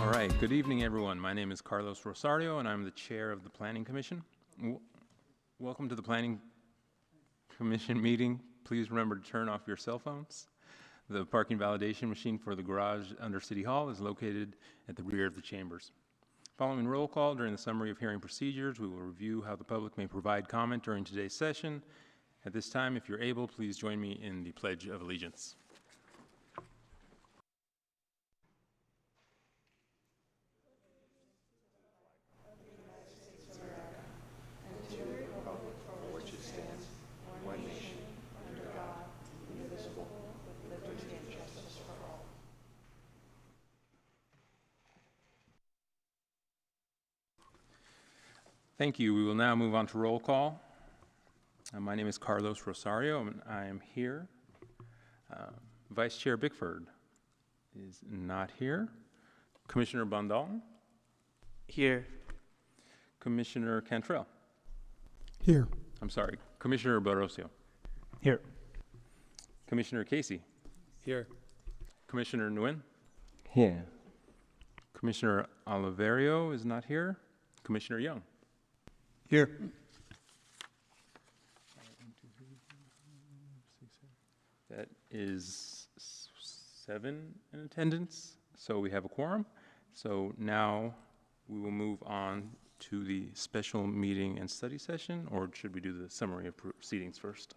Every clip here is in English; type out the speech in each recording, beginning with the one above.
All right, good evening, everyone. My name is Carlos Rosario, and I'm the chair of the Planning Commission. Welcome to the Planning Commission meeting. Please remember to turn off your cell phones. The parking validation machine for the garage under City Hall is located at the rear of the chambers. Following roll call during the summary of hearing procedures, we will review how the public may provide comment during today's session. At this time, if you're able, please join me in the Pledge of Allegiance. Thank you. We will now move on to roll call. My name is Carlos Rosario, and I am here. Vice Chair Bickford is not here. Commissioner Bondal? Here. Commissioner Cantrell? Here. I'm sorry, Commissioner Barroso? Here. Commissioner Casey? Here. Commissioner Nguyen? Here. Commissioner Oliverio is not here. Commissioner Young? Here. That is 7 in attendance, so we have a quorum. So now we will move on to the special meeting and study session, or should we do the summary of proceedings first?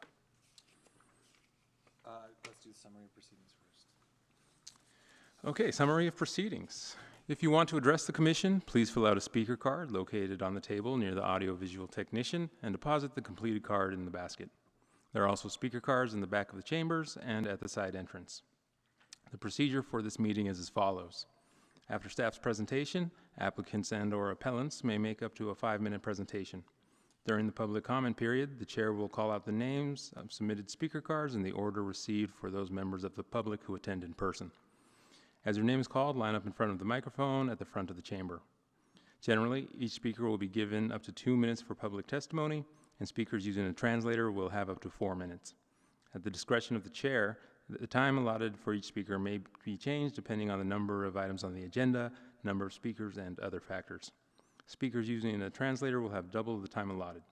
Let's do the summary of proceedings first. Okay, summary of proceedings. If you want to address the commission, please fill out a speaker card located on the table near the audiovisual technician and deposit the completed card in the basket. There are also speaker cards in the back of the chambers and at the side entrance. The procedure for this meeting is as follows. After staff's presentation, applicants and/or appellants may make up to a 5-minute presentation. During the public comment period, the chair will call out the names of submitted speaker cards in the order received for those members of the public who attend in person. As your name is called, line up in front of the microphone at the front of the chamber. Generally, each speaker will be given up to 2 minutes for public testimony, and speakers using a translator will have up to 4 minutes. At the discretion of the chair, the time allotted for each speaker may be changed depending on the number of items on the agenda, number of speakers, and other factors. Speakers using a translator will have double the time allotted.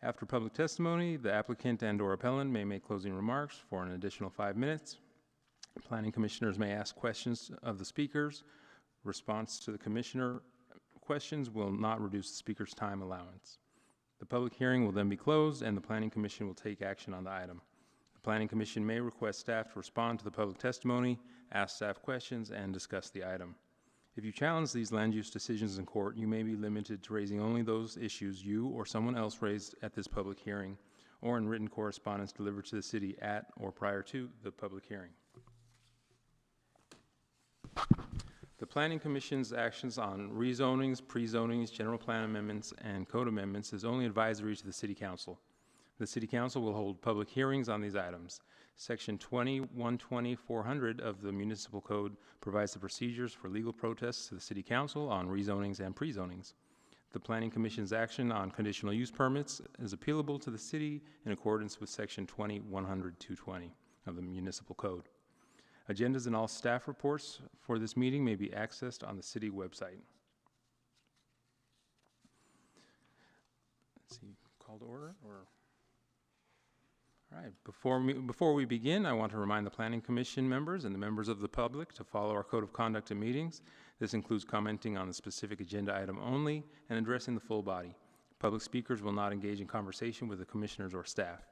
After public testimony, the applicant and/or appellant may make closing remarks for an additional 5 minutes. Planning commissioners may ask questions of the speakers. Response to the commissioner questions will not reduce the speaker's time allowance. The public hearing will then be closed and the Planning Commission will take action on the item. The Planning Commission may request staff to respond to the public testimony, ask staff questions, and discuss the item. If you challenge these land use decisions in court, you may be limited to raising only those issues you or someone else raised at this public hearing or in written correspondence delivered to the city at or prior to the public hearing. The Planning Commission's actions on rezonings, pre-zonings, general plan amendments, and code amendments is only advisory to the City Council. The City Council will hold public hearings on these items. Section 2120-400 of the Municipal Code provides the procedures for legal protests to the City Council on rezonings and pre-zonings. The Planning Commission's action on conditional use permits is appealable to the City in accordance with Section 2100-220 of the Municipal Code. Agendas and all staff reports for this meeting may be accessed on the City website. Let's see, call to order or? All right, before we begin, I want to remind the Planning Commission members and the members of the public to follow our code of conduct in meetings. This includes commenting on the specific agenda item only and addressing the full body. Public speakers will not engage in conversation with the commissioners or staff.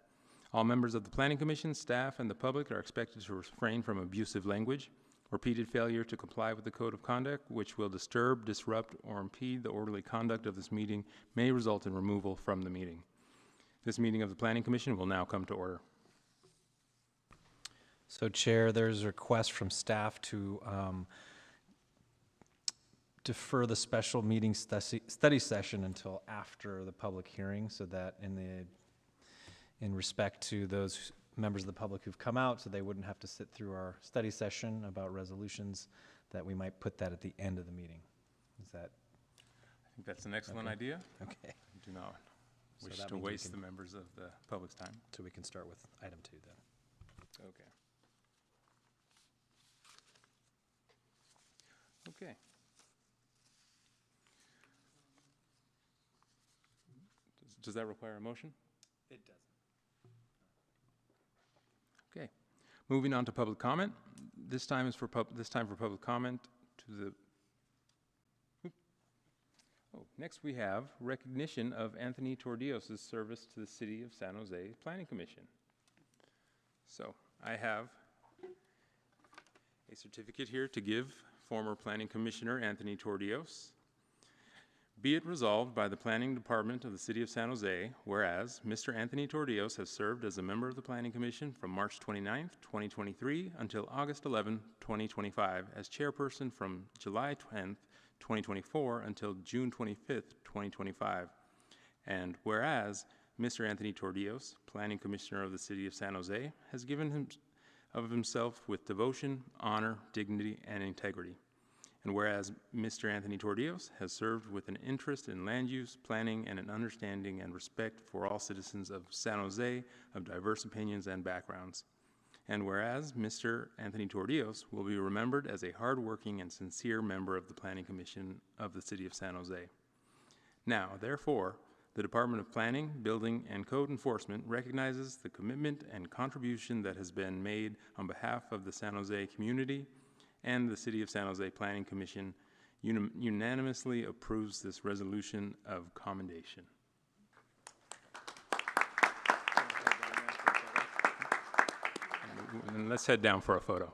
All members of the Planning Commission, staff, and the public are expected to refrain from abusive language. Repeated failure to comply with the code of conduct, which will disturb, disrupt, or impede the orderly conduct of this meeting, may result in removal from the meeting. This meeting of the Planning Commission will now come to order. So, Chair, there's a request from staff to defer the special meeting study session until after the public hearing, so that in respect to those members of the public who've come out, so they wouldn't have to sit through our study session about resolutions, that we might put that at the end of the meeting. Is that? I think that's an excellent idea. Okay. I do not So wish that to means we waste can- the members of the public's time. So we can start with item 2 then. Okay. Okay. Does that require a motion? It does. Okay. Moving on to public comment. This time for public comment to the. Next we have recognition of Anthony Tordios' service to the City of San Jose Planning Commission. So I have a certificate here to give former Planning Commissioner Anthony Tordios. Be it resolved by the Planning Department of the City of San Jose, whereas Mr. Anthony Tordios has served as a member of the Planning Commission from March 29th, 2023 until August 11th, 2025 as chairperson from July 10th, 2024 until June 25th, 2025. And whereas Mr. Anthony Tordios, Planning Commissioner of the City of San Jose, has given of himself with devotion, honor, dignity, and integrity. And whereas Mr. Anthony Tordios has served with an interest in land use, planning, and an understanding and respect for all citizens of San Jose of diverse opinions and backgrounds. And whereas Mr. Anthony Tordios will be remembered as a hardworking and sincere member of the Planning Commission of the City of San Jose. Now, therefore, the Department of Planning, Building, and Code Enforcement recognizes the commitment and contribution that has been made on behalf of the San Jose community, and the City of San Jose Planning Commission unanimously approves this resolution of commendation. And let's head down for a photo.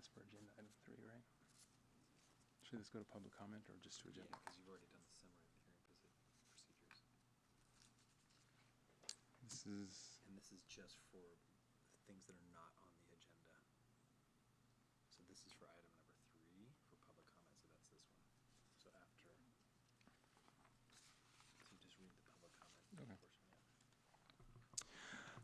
That's for agenda item 3, right? Should this go to public comment or just to agenda? Because you've already done the summary of the hearing procedures. This is, And this is just for things that are not on the agenda. So this is for item number 3 for public comment, so that's this one. So after, so just read the public comment Okay. portion.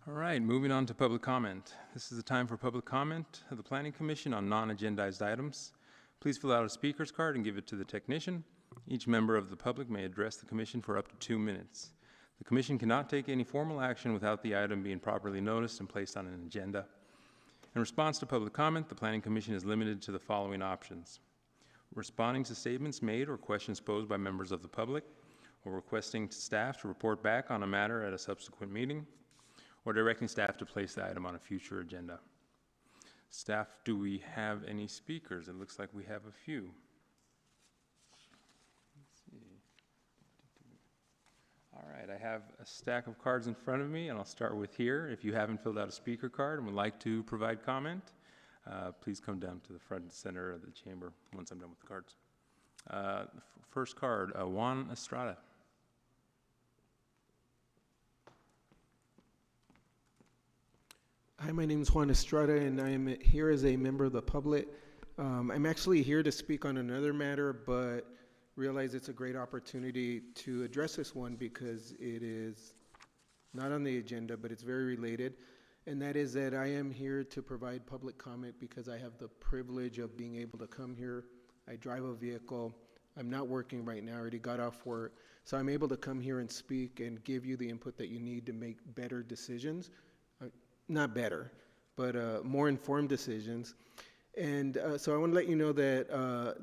all right, moving on to public comment. This is the time for public comment of the Planning Commission on non-agendized items. Please fill out a speaker's card and give it to the technician. Each member of the public may address the commission for up to 2 minutes. The commission cannot take any formal action without the item being properly noticed and placed on an agenda. In response to public comment, the Planning Commission is limited to the following options: responding to statements made or questions posed by members of the public, or requesting staff to report back on a matter at a subsequent meeting, or directing staff to place the item on a future agenda. Staff, do we have any speakers? It looks like we have a few. Let's see. All right, I have a stack of cards in front of me, and I'll start with here. If you haven't filled out a speaker card and would like to provide comment, please come down to the front and center of the chamber once I'm done with the cards. First card, Juan Estrada. Hi, my name is Juan Estrada, and I am here as a member of the public. I'm actually here to speak on another matter, but realize it's a great opportunity to address this one because it is not on the agenda, but it's very related. And that is that I am here to provide public comment because I have the privilege of being able to come here. I drive a vehicle. I'm not working right now. I already got off work. So I'm able to come here and speak and give you the input that you need to make better decisions. Not better, but more informed decisions. And so I want to let you know that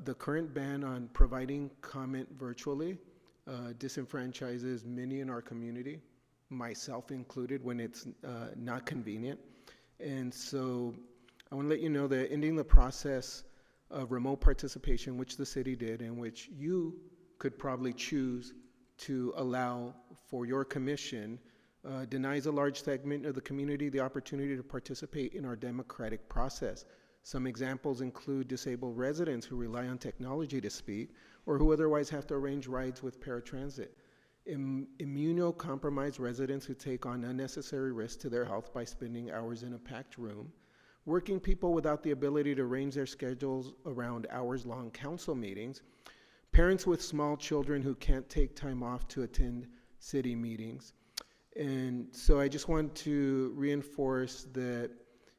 the current ban on providing comment virtually disenfranchises many in our community, myself included, when it's not convenient. And so I want to let you know that ending the process of remote participation, which the city did, and which you could probably choose to allow for your commission, denies a large segment of the community the opportunity to participate in our democratic process. Some examples include disabled residents who rely on technology to speak or who otherwise have to arrange rides with paratransit. Immunocompromised residents who take on unnecessary risks to their health by spending hours in a packed room. Working people without the ability to arrange their schedules around hours-long council meetings. Parents with small children who can't take time off to attend city meetings. And so I just want to reinforce that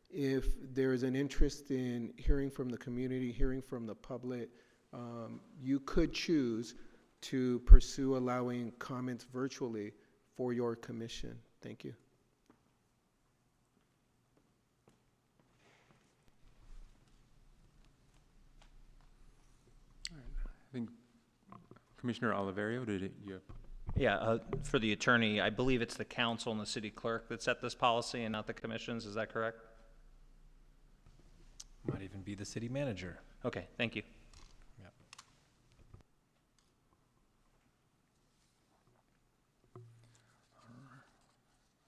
if there is an interest in hearing from the community, hearing from the public, you could choose to pursue allowing comments virtually for your commission. Thank you. All right. I think Commissioner Oliverio, did you? Yeah, for the attorney, I believe it's the council and the city clerk that set this policy and not the commissions, is that correct? Might even be the city manager. Okay, thank you. Yep.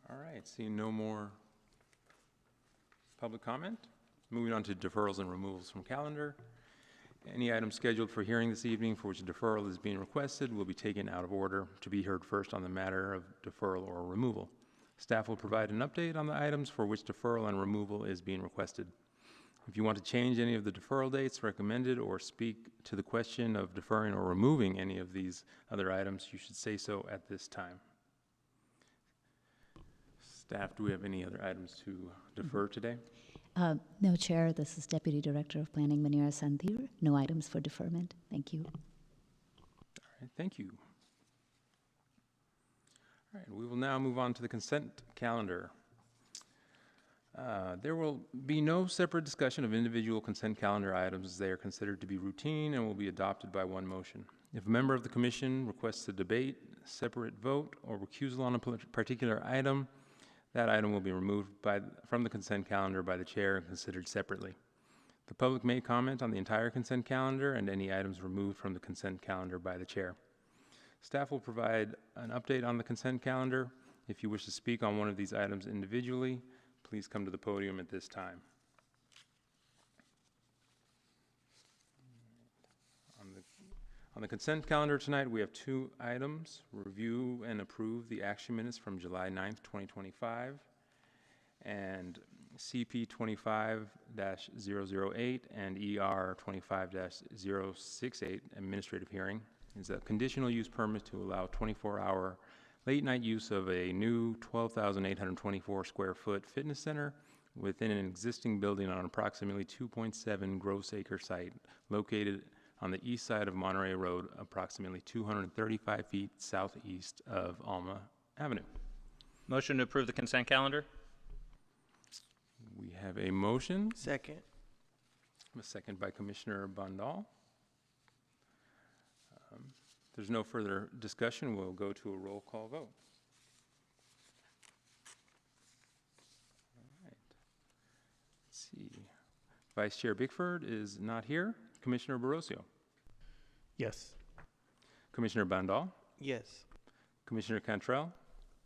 All right, seeing no more public comment, moving on to deferrals and removals from calendar. Any item scheduled for hearing this evening for which a deferral is being requested will be taken out of order to be heard first on the matter of deferral or removal. Staff will provide an update on the items for which deferral and removal is being requested. If you want to change any of the deferral dates recommended or speak to the question of deferring or removing any of these other items, you should say so at this time. Staff, do we have any other items to defer today? No, Chair. This is Deputy Director of Planning, Manira Santhir. No items for deferment. Thank you. All right, thank you. All right, we will now move on to the consent calendar. There will be no separate discussion of individual consent calendar items as they are considered to be routine and will be adopted by one motion. If a member of the commission requests a debate, separate vote, or recusal on a particular item, that item will be removed from the consent calendar by the chair and considered separately. The public may comment on the entire consent calendar and any items removed from the consent calendar by the chair. Staff will provide an update on the consent calendar. If you wish to speak on one of these items individually, please come to the podium at this time. On the consent calendar tonight, we have 2 items. Review and approve the action minutes from July 9th, 2025, and CP 25-008 and ER 25-068 administrative hearing is a conditional use permit to allow 24-hour late-night use of a new 12,824 square foot fitness center within an existing building on approximately 2.7 gross acre site located on the east side of Monterey Road, approximately 235 feet southeast of Alma Avenue. Motion to approve the consent calendar? We have a motion, Second. a second by Commissioner Bandal. There's no further discussion. We'll go to a roll call vote. All right. Let's see. Vice Chair Bickford is not here. Commissioner Barroso. Yes. Commissioner Bandal. Yes. Commissioner Cantrell.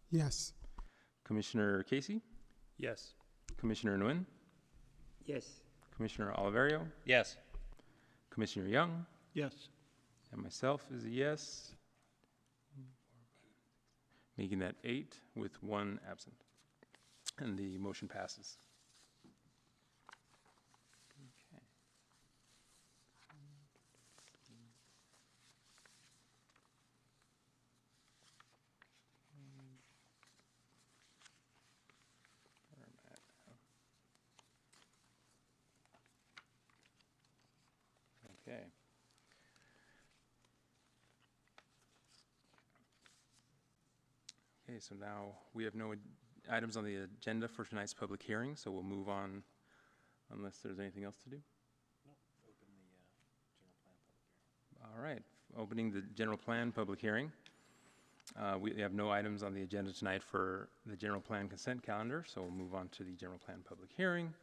Yes. Commissioner Casey. Yes. Commissioner Nguyen. Yes. Commissioner Oliverio. Yes. Commissioner Young. Yes. And myself is a yes, making that 8 with 1 absent. And the motion passes. Okay. Where am I at now? Okay. Okay, so now we have no items on the agenda for tonight's public hearing, so we'll move on unless there's anything else to do. All right, opening the general plan public hearing. We have no items on the agenda tonight for the general plan consent calendar, so we'll move on to the general plan public hearing.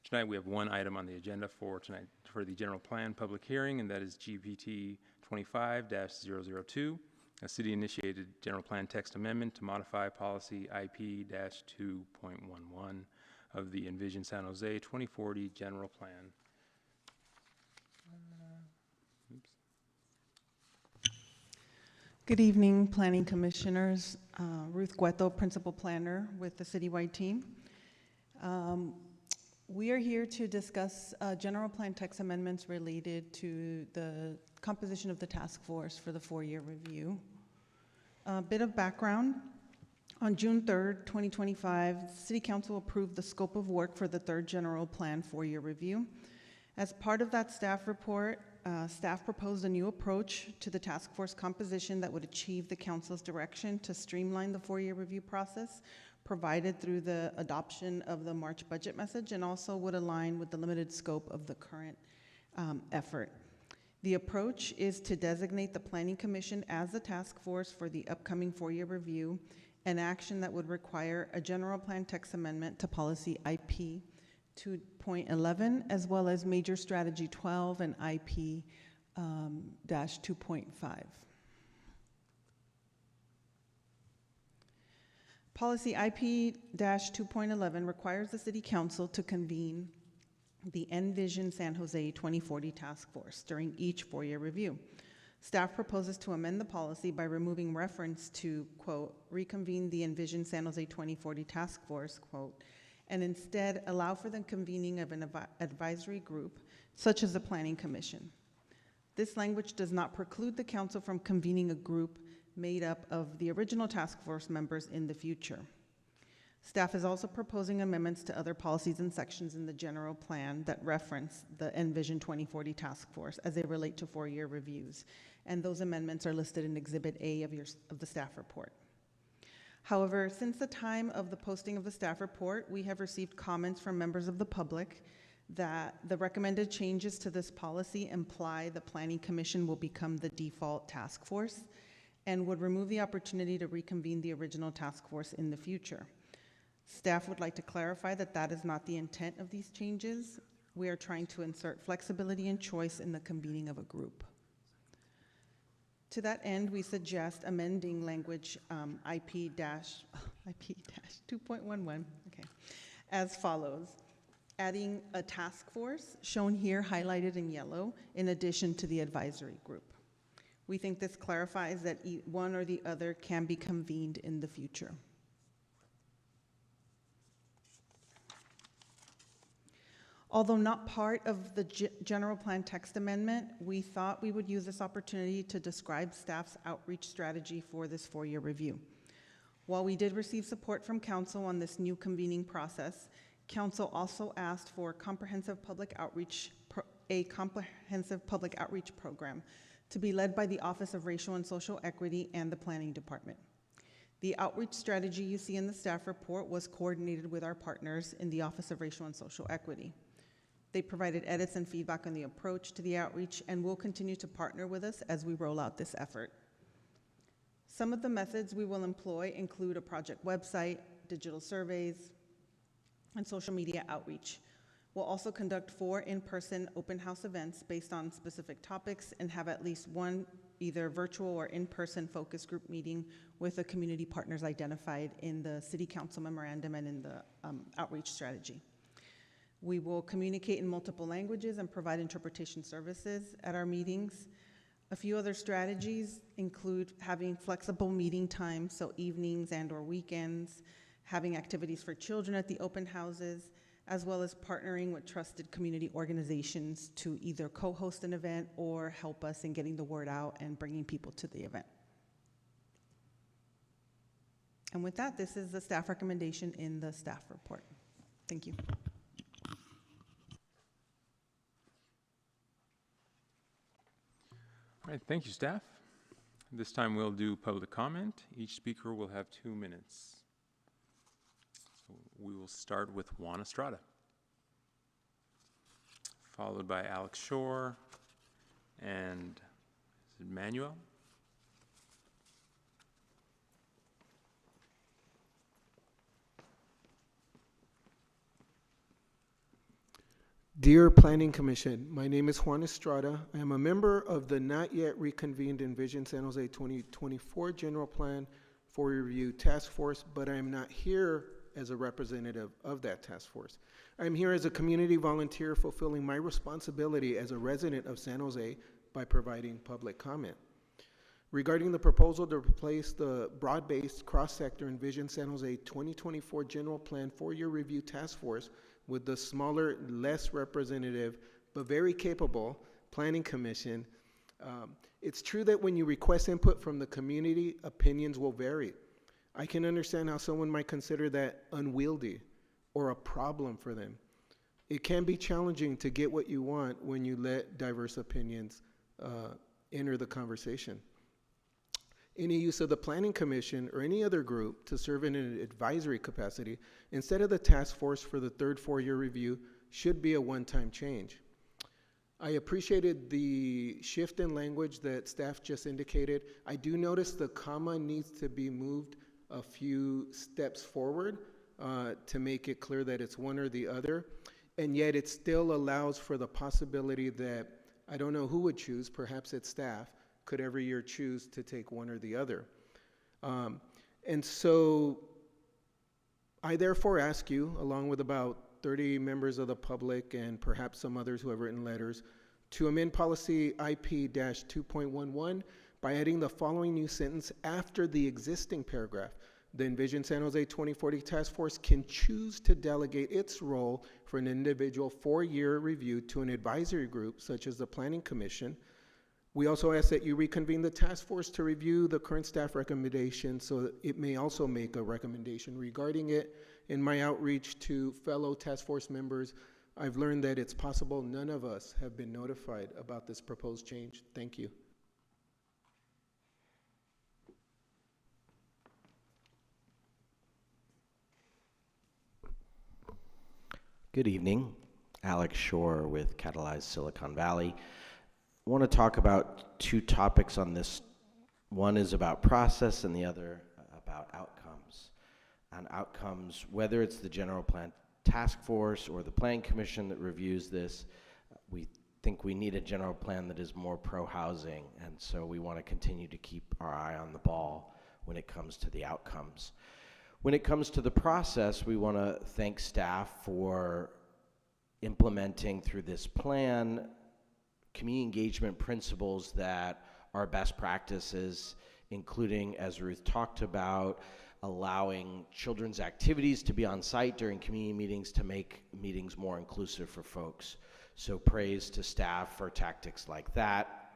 Tonight we have 1 item on the agenda for tonight for the general plan public hearing, and that is GPT 25-002, a city-initiated general plan text amendment to modify policy IP-2.11 of the Envision San Jose 2040 general plan. Good evening, Planning Commissioners. Ruth Gueto, Principal Planner with the citywide team. We are here to discuss general plan text amendments related to the composition of the task force for the 4-year review. A bit of background. On June 3rd, 2025, City Council approved the scope of work for the 3rd General Plan 4-year review. As part of that staff report, staff proposed a new approach to the task force composition that would achieve the council's direction to streamline the 4-year review process, provided through the adoption of the March budget message, and also would align with the limited scope of the current effort. The approach is to designate the Planning Commission as the task force for the upcoming 4-year review, an action that would require a general plan text amendment to policy IP 2.11, as well as major strategy 12 and IP -2.5. Policy IP-2.11 requires the City Council to convene the Envision San Jose 2040 Task Force during each 4-year review. Staff proposes to amend the policy by removing reference to, quote, reconvene the Envision San Jose 2040 Task Force, quote, and instead allow for the convening of an advisory group, such as the Planning Commission. This language does not preclude the Council from convening a group made up of the original task force members in the future. Staff is also proposing amendments to other policies and sections in the general plan that reference the Envision 2040 Task Force as they relate to 4-year reviews. And those amendments are listed in Exhibit A of the staff report. However, since the time of the posting of the staff report, we have received comments from members of the public that the recommended changes to this policy imply the Planning Commission will become the default task force and would remove the opportunity to reconvene the original task force in the future. Staff would like to clarify that that is not the intent of these changes. We are trying to insert flexibility and choice in the convening of a group. To that end, we suggest amending language IP-2.11, okay, as follows. Adding a task force, shown here highlighted in yellow, in addition to the advisory group. We think this clarifies that one or the other can be convened in the future. Although not part of the general plan text amendment, we thought we would use this opportunity to describe staff's outreach strategy for this 4-year review. While we did receive support from council on this new convening process, council also asked for a comprehensive public outreach program to be led by the Office of Racial and Social Equity and the Planning Department. The outreach strategy you see in the staff report was coordinated with our partners in the Office of Racial and Social Equity. They provided edits and feedback on the approach to the outreach and will continue to partner with us as we roll out this effort. Some of the methods we will employ include a project website, digital surveys, and social media outreach. We'll also conduct 4 in-person open house events based on specific topics and have at least one either virtual or in-person focus group meeting with the community partners identified in the City Council memorandum and in the outreach strategy. We will communicate in multiple languages and provide interpretation services at our meetings. A few other strategies include having flexible meeting times, so evenings and or weekends, having activities for children at the open houses, as well as partnering with trusted community organizations to either co-host an event or help us in getting the word out and bringing people to the event. And with that, this is the staff recommendation in the staff report. Thank you. All right, thank you, staff. This time we'll do public comment. Each speaker will have 2 minutes. So we will start with Juan Estrada, followed by Alex Shore and is it Manuel? Dear Planning Commission, my name is Juan Estrada. I am a member of the not yet reconvened Envision San Jose 2024 General Plan for Review Task Force, but I am not here as a representative of that task force. I am here as a community volunteer fulfilling my responsibility as a resident of San Jose by providing public comment. Regarding the proposal to replace the broad-based cross-sector Envision San Jose 2024 General Plan 4-year Review Task Force with the smaller, less representative, but very capable Planning Commission, it's true that when you request input from the community, opinions will vary. I can understand how someone might consider that unwieldy or a problem for them. It can be challenging to get what you want when you let diverse opinions enter the conversation. Any use of the Planning Commission or any other group to serve in an advisory capacity instead of the task force for the third 4-year review should be a one-time change. I appreciated the shift in language that staff just indicated. I do notice the comma needs to be moved a few steps forward to make it clear that it's one or the other, and yet it still allows for the possibility that, I don't know who would choose, perhaps it's staff, could every year choose to take one or the other. And so I therefore ask you, along with about 30 members of the public and perhaps some others who have written letters, to amend policy IP-2.11 by adding the following new sentence after the existing paragraph. The Envision San Jose 2040 Task Force can choose to delegate its role for an individual 4-year review to an advisory group, such as the Planning Commission. We also ask that you reconvene the task force to review the current staff recommendation so that it may also make a recommendation regarding it. In my outreach to fellow task force members, I've learned that it's possible none of us have been notified about this proposed change. Thank you. Good evening. Alex Shore with Catalyze Silicon Valley. I want to talk about 2 topics on this. One is about process and the other about outcomes. On outcomes, whether it's the General Plan Task Force or the Planning Commission that reviews this, we think we need a general plan that is more pro-housing, and so we want to continue to keep our eye on the ball when it comes to the outcomes. When it comes to the process, we want to thank staff for implementing through this plan community engagement principles that our best practices, including, as Ruth talked about, allowing children's activities to be on site during community meetings to make meetings more inclusive for folks. So praise to staff for tactics like that.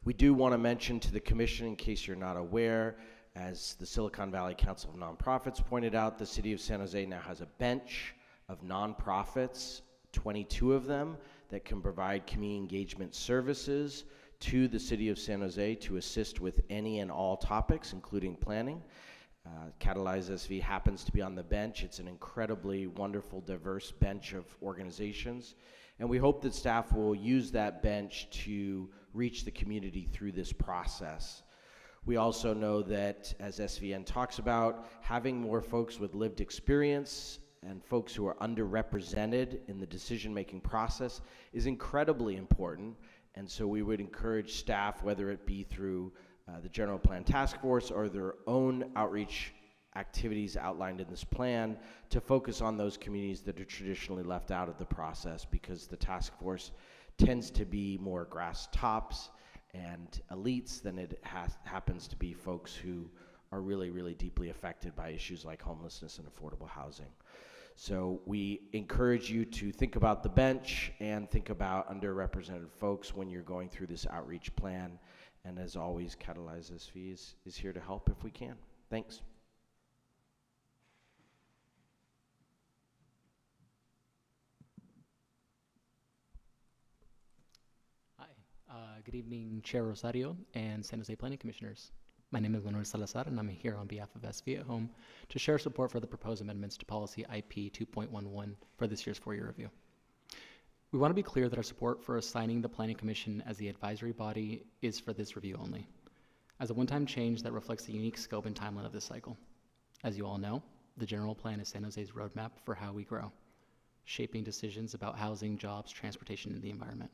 We do want to mention to the commission, in case you're not aware, as the Silicon Valley Council of Nonprofits pointed out, the city of San Jose now has a bench of nonprofits, 22 of them, that can provide community engagement services to the city of San Jose to assist with any and all topics, including planning. Catalyze SV happens to be on the bench. It's an incredibly wonderful, diverse bench of organizations. And we hope that staff will use that bench to reach the community through this process. We also know that, as SVN talks about, having more folks with lived experience and folks who are underrepresented in the decision-making process is incredibly important. And so we would encourage staff, whether it be through the General Plan Task Force or their own outreach activities outlined in this plan, to focus on those communities that are traditionally left out of the process, because the task force tends to be more grass tops and elites than it happens to be folks who are really, really deeply affected by issues like homelessness and affordable housing. So we encourage you to think about the bench and think about underrepresented folks when you're going through this outreach plan. And as always, Catalyze SV is here to help if we can. Thanks. Hi, good evening, Chair Rosario and San Jose Planning Commissioners. My name is Manuel Salazar, and I'm here on behalf of SV at Home to share support for the proposed amendments to Policy IP 2.11 for this year's 4-year review. We want to be clear that our support for assigning the Planning Commission as the advisory body is for this review only, as a one-time change that reflects the unique scope and timeline of this cycle. As you all know, the general plan is San Jose's roadmap for how we grow, shaping decisions about housing, jobs, transportation, and the environment.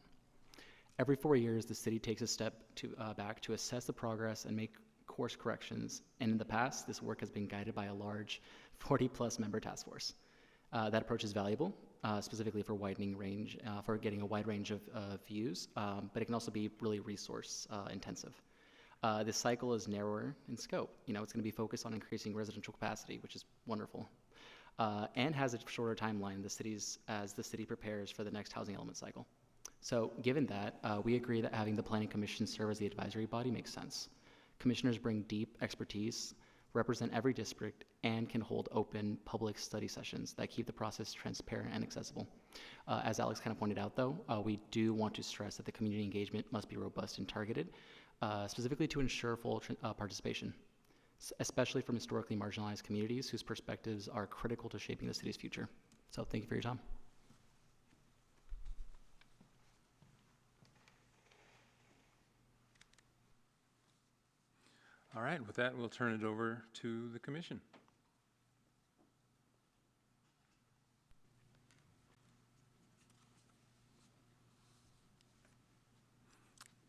Every 4 years, the city takes a step back to assess the progress and make course corrections, and in the past, this work has been guided by a large 40-plus member task force. That approach is valuable, specifically for for getting a wide range of views, but it can also be really resource intensive. This cycle is narrower in scope. It's going to be focused on increasing residential capacity, which is wonderful, and has a shorter timeline as the city prepares for the next housing element cycle. So given that, we agree that having the Planning Commission serve as the advisory body makes sense. Commissioners bring deep expertise, represent every district, and can hold open public study sessions that keep the process transparent and accessible. As Alex kind of pointed out, though, we do want to stress that the community engagement must be robust and targeted, specifically to ensure full participation, especially from historically marginalized communities whose perspectives are critical to shaping the city's future. So thank you for your time. All right, with that, we'll turn it over to the commission.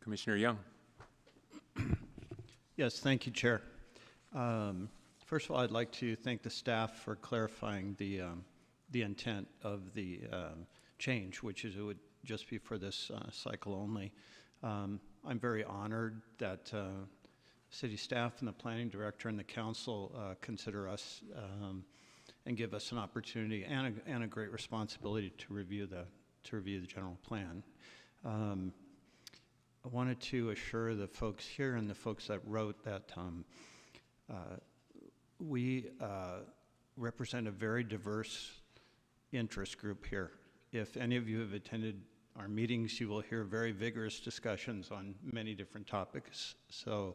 Commissioner Young. Yes, thank you, Chair. First of all, I'd like to thank the staff for clarifying the intent of the change, which is it would just be for this cycle only. I'm very honored that city staff and the planning director and the council consider us and give us an opportunity and a great responsibility to review the general plan. I wanted to assure the folks here and the folks that wrote that we represent a very diverse interest group here. If any of you have attended our meetings, you will hear very vigorous discussions on many different topics. So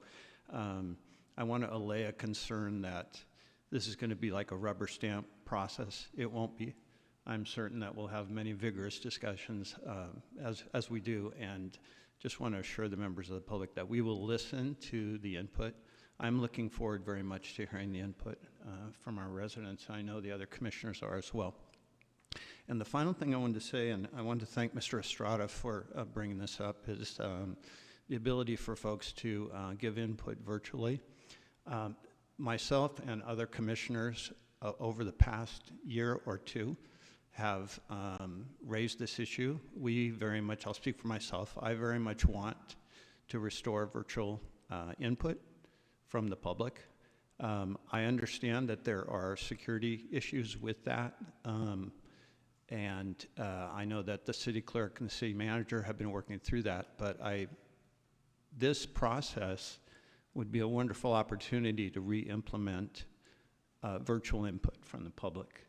I want to allay a concern that this is going to be like a rubber stamp process. It won't be. I'm certain that we'll have many vigorous discussions as we do, and just want to assure the members of the public that we will listen to the input. I'm looking forward very much to hearing the input from our residents. I know the other commissioners are as well. And the final thing I wanted to say, and I want to thank Mr. Estrada for bringing this up, is the ability for folks to give input virtually. Myself and other commissioners over the past year or two have raised this issue. We very much, I'll speak for myself, I very much want to restore virtual input from the public. I understand that there are security issues with that, and I know that the city clerk and the city manager have been working through that, but this process would be a wonderful opportunity to re-implement virtual input from the public,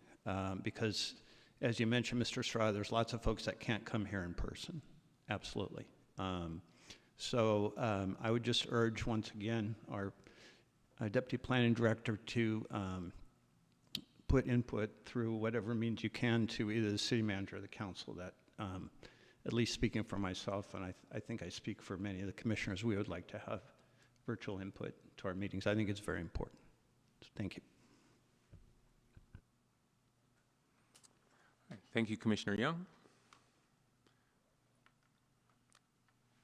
because as you mentioned, Mr. Estrada, there's lots of folks that can't come here in person, absolutely. So I would just urge once again our Deputy Planning Director to put input through whatever means you can to either the city manager or the council. That, at least speaking for myself, and I think I speak for many of the commissioners, we would like to have virtual input to our meetings. I think it's very important. So thank you. All right, thank you, Commissioner Young.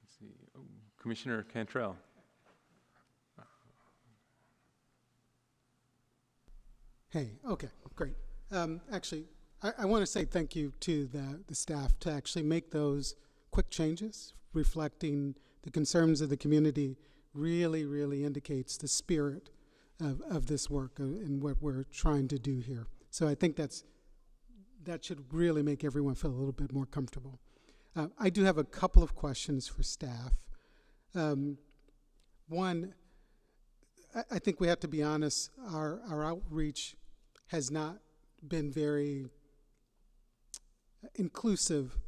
Let's see. Oh, Commissioner Cantrell. Hey, okay, great. Actually, I want to say thank you to the staff to actually make those quick changes, reflecting the concerns of the community. Really indicates the spirit of this work and what we're trying to do here. So I think that should really make everyone feel a little bit more comfortable. I do have a couple of questions for staff. One, I think we have to be honest, our outreach has not been very inclusive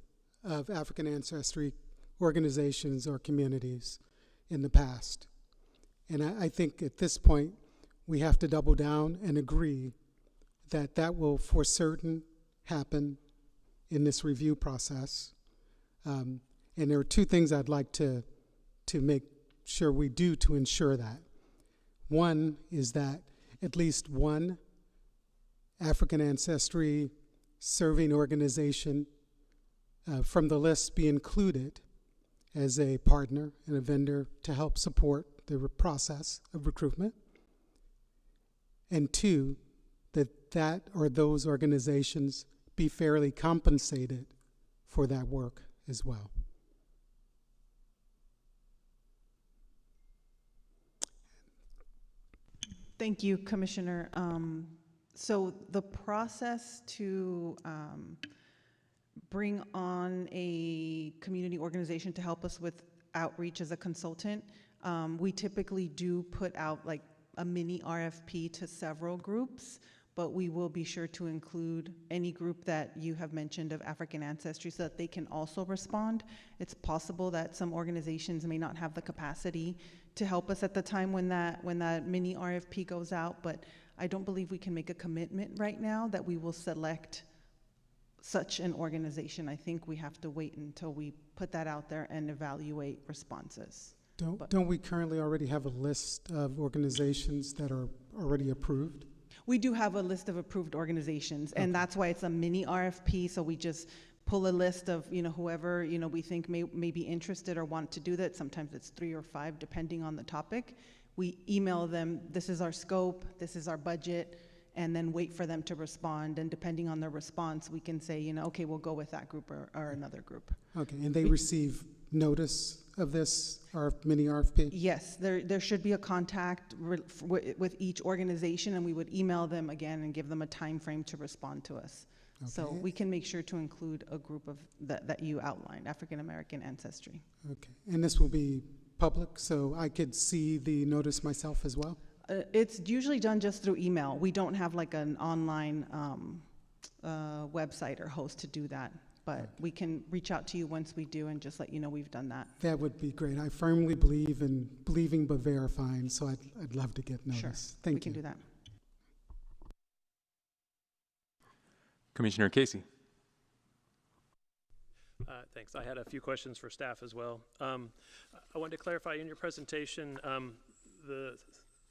of African ancestry organizations or communities in the past. And I think at this point, we have to double down and agree that that will for certain happen in this review process. And there are two things I'd like to make sure we do to ensure that. One is that at least one African ancestry serving organization from the list be included as a partner and a vendor to help support the process of recruitment. And two, that or those organizations be fairly compensated for that work as well. Thank you, Commissioner. So the process to bring on a community organization to help us with outreach as a consultant, we typically do put out like a mini RFP to several groups, but we will be sure to include any group that you have mentioned of African ancestry so that they can also respond. It's possible that some organizations may not have the capacity to help us at the time when that mini RFP goes out, but I don't believe we can make a commitment right now that we will select such an organization. I think we have to wait until we put that out there and evaluate responses. Don't we currently already have a list of organizations that are already approved? We do have a list of approved organizations, and that's why it's a mini RFP. So we just pull a list of whoever we think may be interested or want to do that. Sometimes it's 3 or 5 depending on the topic. We email them, this is our scope, this is our budget, and then wait for them to respond. And depending on their response, we can say, okay, we'll go with that group or another group. Okay, and they receive notice of this mini RFP? Yes, there should be a contact with each organization, and we would email them again and give them a time frame to respond to us. Okay. So we can make sure to include a group of that you outlined, African American ancestry. Okay, and this will be public, so I could see the notice myself as well? It's usually done just through email. We don't have like an online website or host to do that, but we can reach out to you once we do and just let you know we've done that. That would be great. I firmly believe in believing but verifying, so I'd love to get notice. Sure. Thank you. We can do that. Commissioner Casey. Thanks. I had a few questions for staff as well. I wanted to clarify in your presentation, the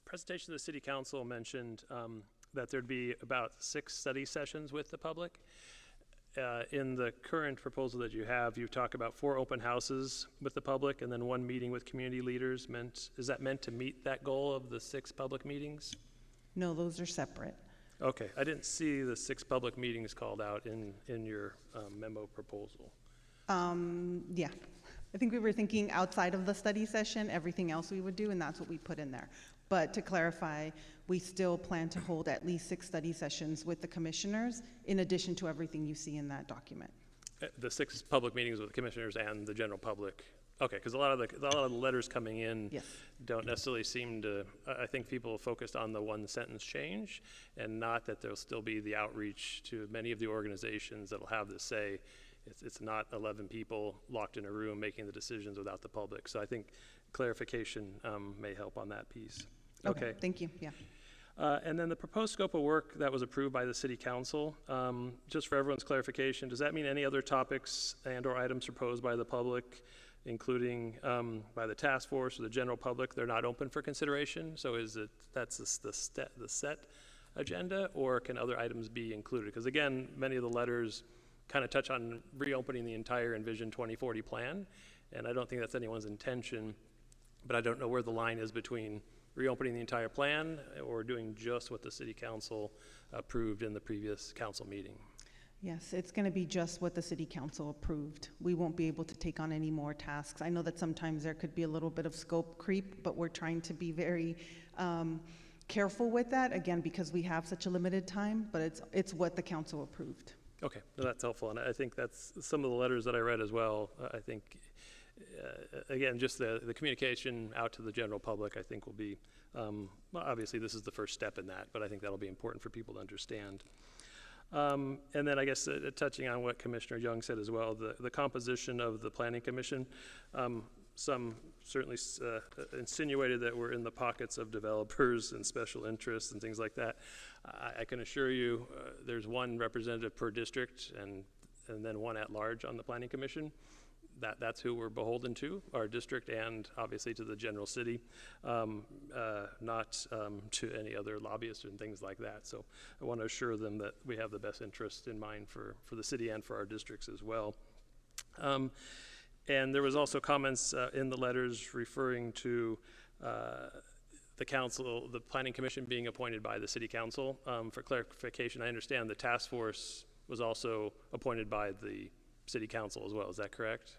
presentation of the City Council mentioned that there'd be about 6 study sessions with the public. In the current proposal that you have, you talk about 4 open houses with the public and then 1 meeting with community leaders. Is that meant to meet that goal of the 6 public meetings? No, those are separate. Okay, I didn't see the 6 public meetings called out in your memo proposal. Yeah. I think we were thinking outside of the study session, everything else we would do, and that's what we put in there. But to clarify, we still plan to hold at least 6 study sessions with the commissioners, in addition to everything you see in that document. The 6 public meetings with the commissioners and the general public. Okay, because a lot of the letters coming in Yes. don't necessarily seem to, I think people focused on the one sentence change, and not that there'll still be the outreach to many of the organizations that'll have this say. It's not 11 people locked in a room making the decisions without the public. So I think clarification may help on that piece. Okay. Thank you, yeah. And then the proposed scope of work that was approved by the city council, just for everyone's clarification, does that mean any other topics and or items proposed by the public, including by the task force or the general public, they're not open for consideration? So is it, that's the set agenda, or can other items be included? Because again, many of the letters kind of touch on reopening the entire Envision 2040 plan, and I don't think that's anyone's intention, but I don't know where the line is between reopening the entire plan or doing just what the city council approved in the previous council meeting. Yes, it's going to be just what the city council approved. We won't be able to take on any more tasks. I know that sometimes there could be a little bit of scope creep, but we're trying to be very careful with that, again, because we have such a limited time, but it's what the council approved. Okay, well, that's helpful, and I think that's some of the letters that I read as well. I think, again, just the communication out to the general public, I think will be, well, obviously this is the first step in that, but I think that'll be important for people to understand. And then I guess touching on what Commissioner Young said as well, the composition of the Planning Commission, some certainly insinuated that we're in the pockets of developers and special interests and things like that. I can assure you there's one representative per district and then one at large on the Planning Commission. That's who we're beholden to, our district, and obviously to the general city, not to any other lobbyists and things like that. So I want to assure them that we have the best interest in mind for the city and for our districts as well. And there was also comments in the letters referring to the council, the Planning Commission being appointed by the city council. For clarification, I understand the task force was also appointed by the city council as well. Is that correct?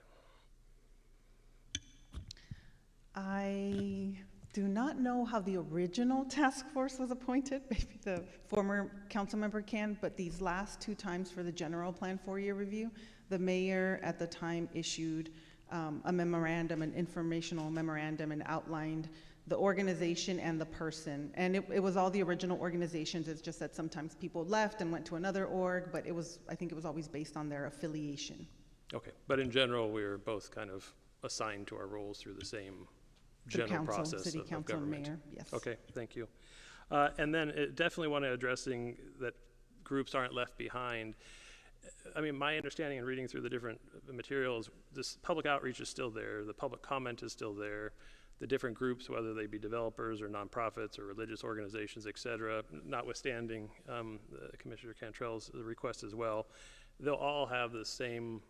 I do not know how the original task force was appointed. Maybe the former council member can, but these last 2 times for the general plan 4-year review, the mayor at the time issued a memorandum, an informational memorandum, and outlined the organization and the person. And it was all the original organizations. It's just that sometimes people left and went to another org, but I think it was always based on their affiliation. Okay, but in general, we were both kind of assigned to our roles through the same general process City of council and government. mayor, yes. Okay, thank you. And then definitely want to addressing that groups aren't left behind. I mean, my understanding in reading through the different materials, this public outreach is still there, the public comment is still there, the different groups, whether they be developers or nonprofits or religious organizations, et cetera, notwithstanding Commissioner Cantrell's request as well, they'll all have the same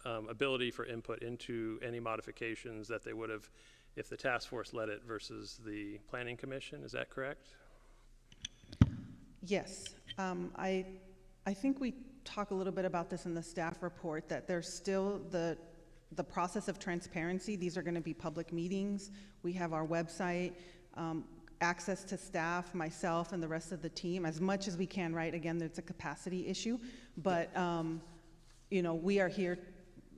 ability for input into any modifications that they would have if the task force led it versus the Planning Commission. Is that correct? Yes. I think we talk a little bit about this in the staff report, that there's still the process of transparency. These are going to be public meetings. We have our website, access to staff, myself, and the rest of the team, as much as we can, right? Again, there's a capacity issue, but you know, we are here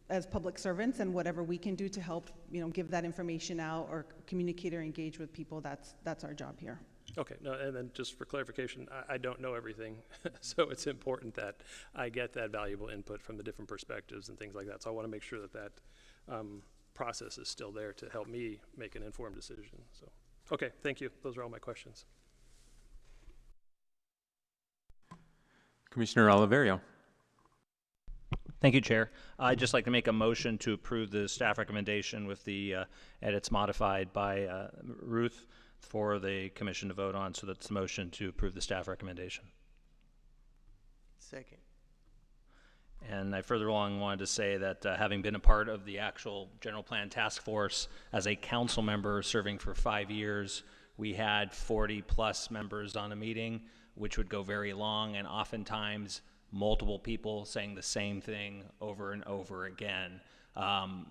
as public servants, and whatever we can do to help, you know, give that information out or communicate or engage with people, that's our job here. Okay, no, and then just for clarification, I don't know everything, so it's important that I get that valuable input from the different perspectives and things like that. So I want to make sure that that process is still there to help me make an informed decision. So, okay, thank you. Those are all my questions. Commissioner Oliverio. Thank you, Chair. I'd just like to make a motion to approve the staff recommendation with the edits modified by Ruth for the commission to vote on. So that's the motion to approve the staff recommendation. Second. And I further along wanted to say that having been a part of the actual general plan task force as a council member serving for 5 years, we had 40+ members on a meeting, which would go very long, and oftentimes multiple people saying the same thing over and over again.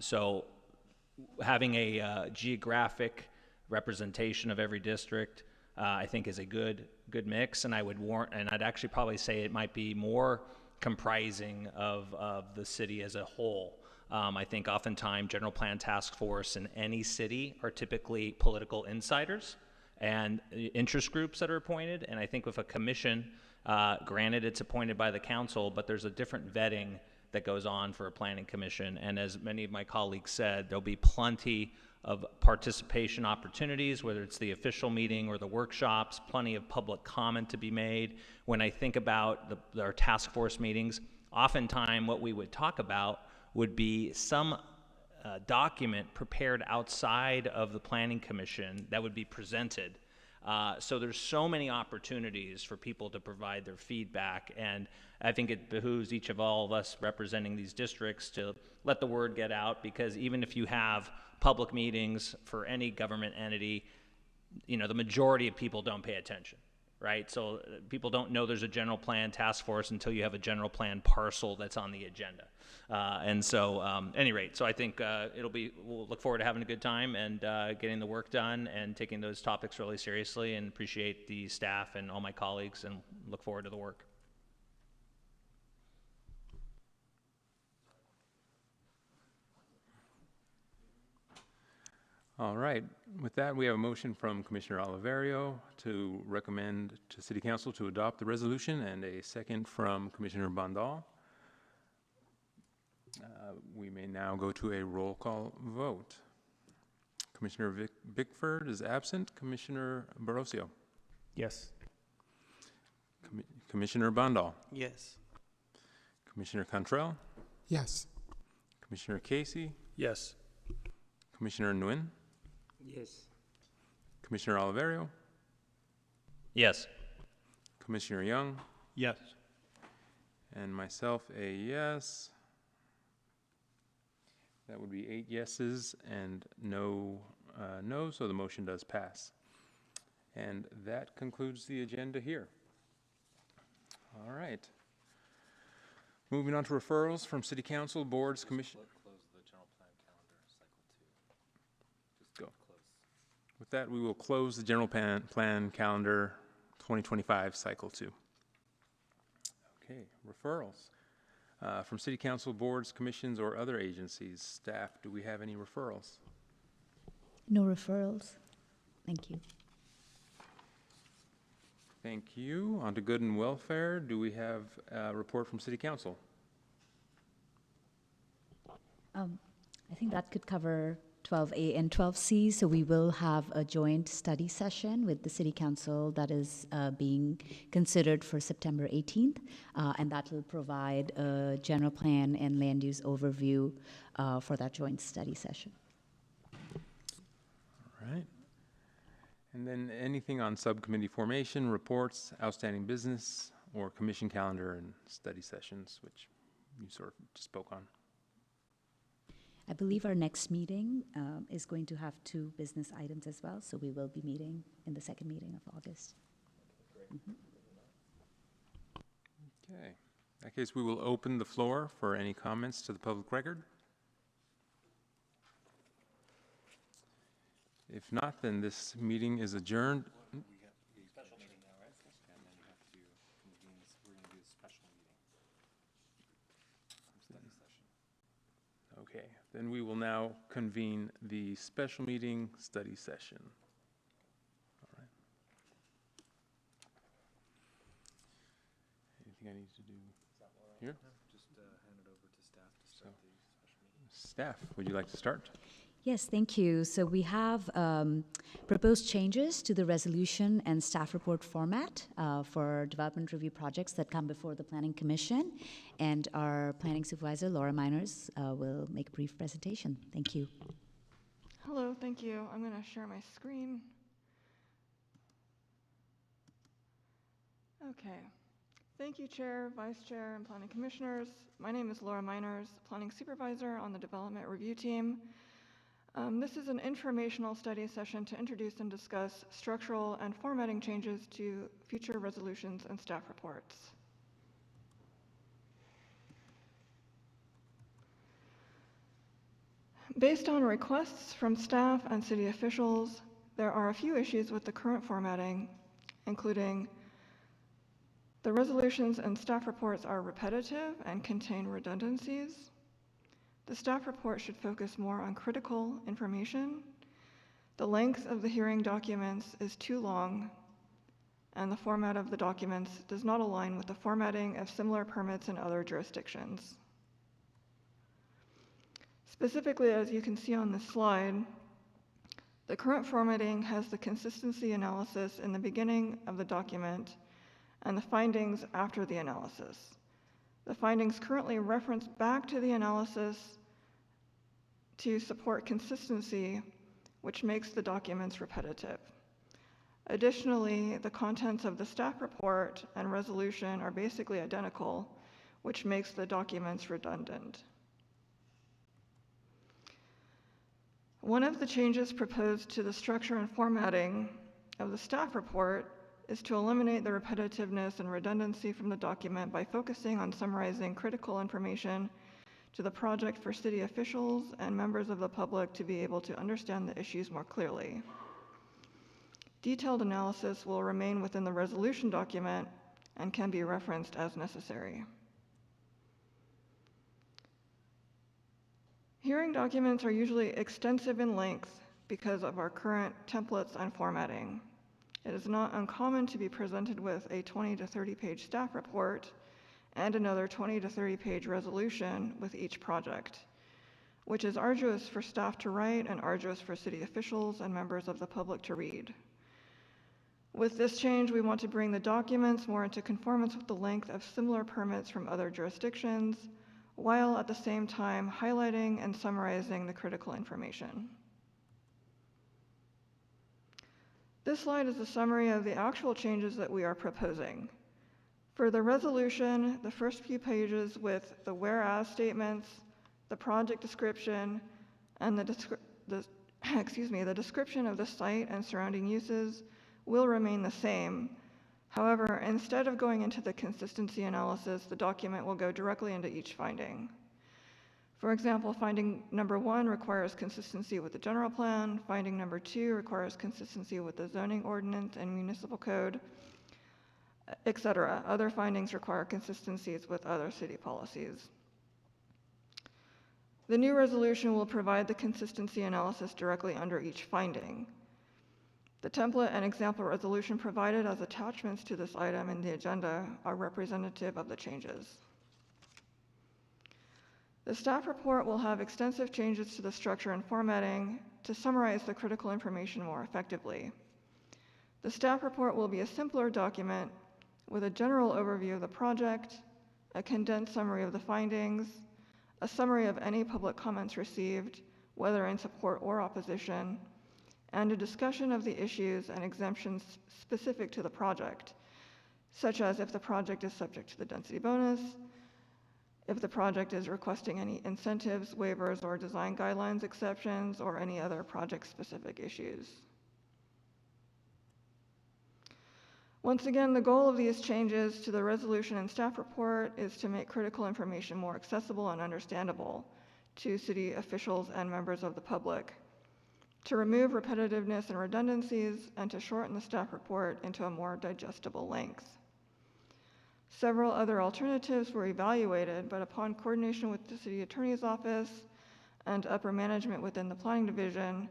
So having a geographic representation of every district, I think is a good mix, and I'd actually probably say it might be more comprising of the city as a whole. I think oftentimes general plan task force in any city are typically political insiders and interest groups that are appointed, and I think with a commission, granted it's appointed by the council, but there's a different vetting that goes on for a planning commission, and as many of my colleagues said, there'll be plenty of participation opportunities, whether it's the official meeting or the workshops, plenty of public comment to be made. When I think about our task force meetings, oftentimes what we would talk about would be some document prepared outside of the planning commission that would be presented. So there's so many opportunities for people to provide their feedback, and I think it behooves each of all of us representing these districts to let the word get out, because even if you have public meetings for any government entity, you know, the majority of people don't pay attention, right? So people don't know there's a general plan task force until you have a general plan parcel that's on the agenda. And so, any rate, so I think we'll look forward to having a good time and getting the work done and taking those topics really seriously, and appreciate the staff and all my colleagues and look forward to the work. All right. With that, we have a motion from Commissioner Oliverio to recommend to City Council to adopt the resolution, and a second from Commissioner Bandal. We may now go to a roll call vote. Commissioner Bickford is absent. Commissioner Barroso. Yes. Commissioner Bandal. Yes. Commissioner Cantrell. Yes. Commissioner Casey. Yes. Commissioner Nguyen. Yes. Commissioner Oliverio. Yes. Commissioner Young. Yes. And myself, a yes. That would be 8 yeses and no, so the motion does pass. And that concludes the agenda here. All right. Moving on to referrals from City Council, boards, commission. Go. With that, we will close the general plan calendar 2025 cycle 2. Okay, referrals. From City Council, boards, commissions, or other agencies. Staff, do we have any referrals? No referrals. Thank you. Thank you. On to good and welfare. Do we have a report from City Council? I think that could cover 12A and 12C, so we will have a joint study session with the City Council that is being considered for September 18th, and that will provide a general plan and land use overview for that joint study session. All right. And then anything on subcommittee formation, reports, outstanding business, or commission calendar and study sessions, which you sort of just spoke on? I believe our next meeting is going to have 2 business items as well, so we will be meeting in the second meeting of August. Okay. In that case, we will open the floor for any comments to the public record. If not, then this meeting is adjourned. Special meeting now, right? And then you have to convene this, we're going to do a special meeting. Study session. Okay, then we will now convene the special meeting study session. All right. Anything I need to do here? Just hand it over to staff to start the special meeting. Staff, would you like to start? Yes, thank you. So we have proposed changes to the resolution and staff report format for development review projects that come before the Planning Commission. And our planning supervisor, Laura Miners, will make a brief presentation. Thank you. Hello, thank you. I'm going to share my screen. Okay. Thank you, Chair, Vice Chair, and Planning Commissioners. My name is Laura Miners, Planning Supervisor on the Development Review Team. This is an informational study session to introduce and discuss structural and formatting changes to future resolutions and staff reports. Based on requests from staff and city officials, there are a few issues with the current formatting, including the resolutions and staff reports are repetitive and contain redundancies. The staff report should focus more on critical information. The length of the hearing documents is too long, and the format of the documents does not align with the formatting of similar permits in other jurisdictions. Specifically, as you can see on this slide, the current formatting has the consistency analysis in the beginning of the document and the findings after the analysis. The findings currently reference back to the analysis to support consistency, which makes the documents repetitive. Additionally, the contents of the staff report and resolution are basically identical, which makes the documents redundant. One of the changes proposed to the structure and formatting of the staff report is to eliminate the repetitiveness and redundancy from the document by focusing on summarizing critical information to the project for city officials and members of the public to be able to understand the issues more clearly. Detailed analysis will remain within the resolution document and can be referenced as necessary. Hearing documents are usually extensive in length because of our current templates and formatting. It is not uncommon to be presented with a 20 to 30 page staff report and another 20 to 30 page resolution with each project, which is arduous for staff to write and arduous for city officials and members of the public to read. With this change, we want to bring the documents more into conformance with the length of similar permits from other jurisdictions, while at the same time highlighting and summarizing the critical information. This slide is a summary of the actual changes that we are proposing. For the resolution, the first few pages with the whereas statements, the project description, and the description of the site and surrounding uses will remain the same. However, instead of going into the consistency analysis, the document will go directly into each finding. For example, finding number 1 requires consistency with the general plan, finding number 2 requires consistency with the zoning ordinance and municipal code, etc. Other findings require consistencies with other city policies. The new resolution will provide the consistency analysis directly under each finding. The template and example resolution provided as attachments to this item in the agenda are representative of the changes. The staff report will have extensive changes to the structure and formatting to summarize the critical information more effectively. The staff report will be a simpler document with a general overview of the project, a condensed summary of the findings, a summary of any public comments received, whether in support or opposition, and a discussion of the issues and exemptions specific to the project, such as if the project is subject to the density bonus, if the project is requesting any incentives, waivers, or design guidelines exceptions, or any other project-specific issues. Once again, the goal of these changes to the resolution and staff report is to make critical information more accessible and understandable to city officials and members of the public, to remove repetitiveness and redundancies, and to shorten the staff report into a more digestible length. Several other alternatives were evaluated, but upon coordination with the city attorney's office and upper management within the planning division,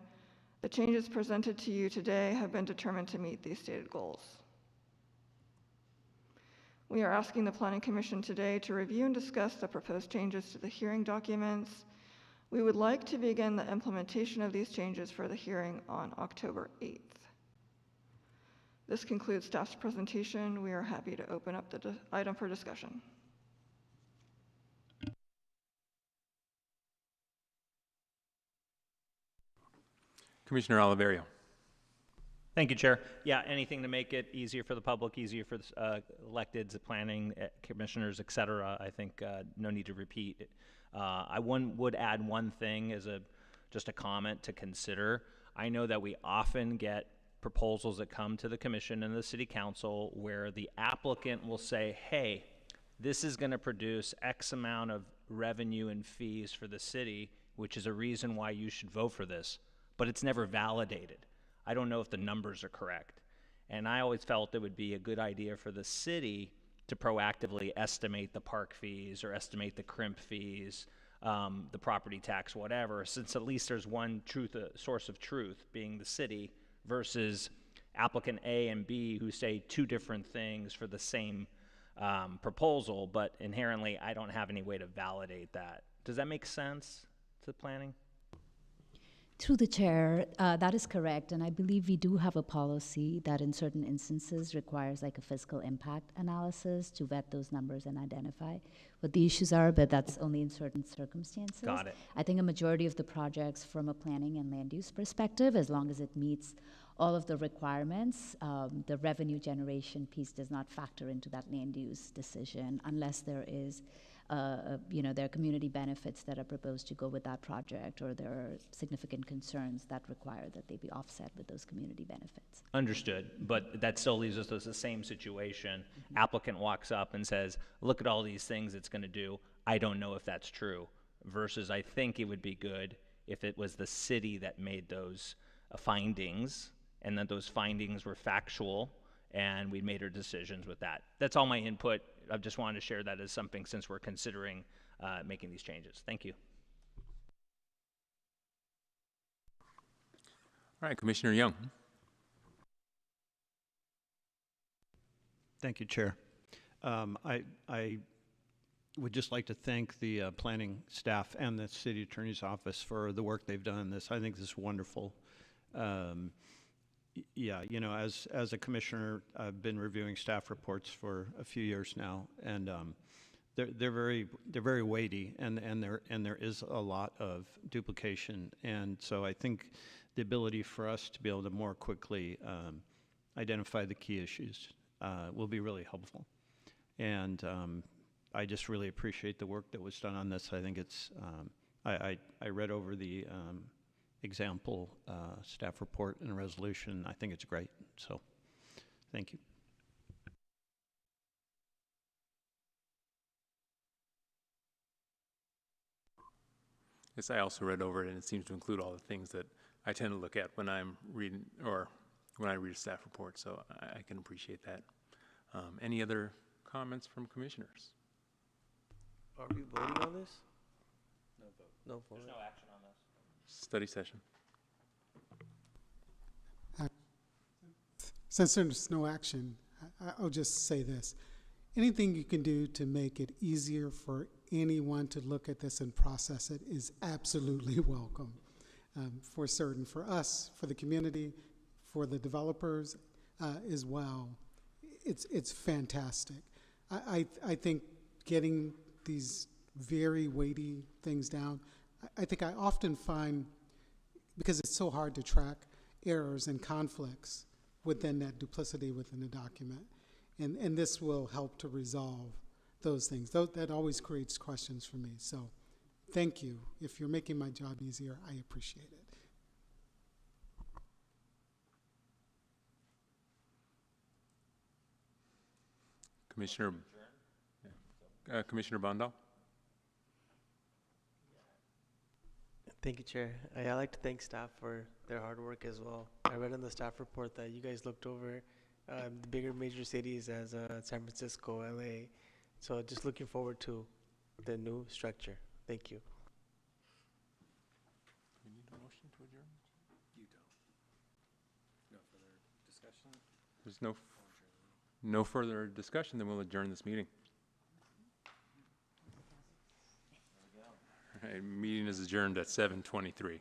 the changes presented to you today have been determined to meet these stated goals. We are asking the Planning Commission today to review and discuss the proposed changes to the hearing documents. We would like to begin the implementation of these changes for the hearing on October 8th. This concludes staff's presentation. We are happy to open up the item for discussion. Commissioner Oliverio. Thank you, Chair. Yeah, anything to make it easier for the public, easier for the electeds, planning commissioners, et cetera. I think no need to repeat. I would add one thing as just a comment to consider. I know that we often get proposals that come to the commission and the city council where the applicant will say, hey, this is going to produce X amount of revenue and fees for the city. which is a reason why you should vote for this, but it's never validated. I don't know if the numbers are correct. And I always felt it would be a good idea for the city to proactively estimate the park fees or estimate the crimp fees, the property tax, whatever, since at least there's one source of truth, being the city, versus applicant A and B who say two different things for the same proposal, but inherently I don't have any way to validate that. Does that make sense to planning? Through the chair, that is correct, and I believe we do have a policy that in certain instances requires like a fiscal impact analysis to vet those numbers and identify what the issues are, but that's only in certain circumstances. Got it. I think a majority of the projects from a planning and land use perspective, as long as it meets all of the requirements, the revenue generation piece does not factor into that land use decision unless there is there are community benefits that are proposed to go with that project, or there are significant concerns that require that they be offset with those community benefits. Understood, but that still leaves us with the same situation. Applicant walks up and says, look at all these things it's going to do. I don't know if that's true. Versus I think it would be good if it was the city that made those findings, and that those findings were factual, and we made our decisions with that. That's all my input. I just wanted to share that as something since we're considering making these changes. Thank you. All right, Commissioner Young. Thank you, Chair. I would just like to thank the planning staff and the city attorney's office for the work they've done on this. I think this is wonderful. Yeah, you know, as a commissioner, I've been reviewing staff reports for a few years now, and they're very weighty, and there is a lot of duplication, and so I think the ability for us to be able to more quickly identify the key issues will be really helpful, and I just really appreciate the work that was done on this. I think it's I read over the example staff report and resolution. I think it's great. So thank you. Yes, I also read over it, and it seems to include all the things that I tend to look at when I'm reading, or when I read a staff report, so I can appreciate that. Any other comments from commissioners? Are we voting on this? No vote. No vote. There's no action on this. Study session. Since there's no action, I'll just say this. Anything you can do to make it easier for anyone to look at this and process it is absolutely welcome. For certain, for us, for the community, for the developers as well, it's fantastic. I think getting these very weighty things down, I think I often find, because it's so hard to track errors and conflicts within that duplicity within the document. And this will help to resolve those things. That always creates questions for me. So thank you. If you're making my job easier, I appreciate it. Commissioner Bondal? Thank you, Chair. I'd like to thank staff for their hard work as well. I read in the staff report that you guys looked over the bigger major cities as San Francisco, LA. So just looking forward to the new structure. Thank you. We need a motion to adjourn? You don't. No further discussion? There's no further discussion, then we'll adjourn this meeting. All right, meeting is adjourned at 7:23.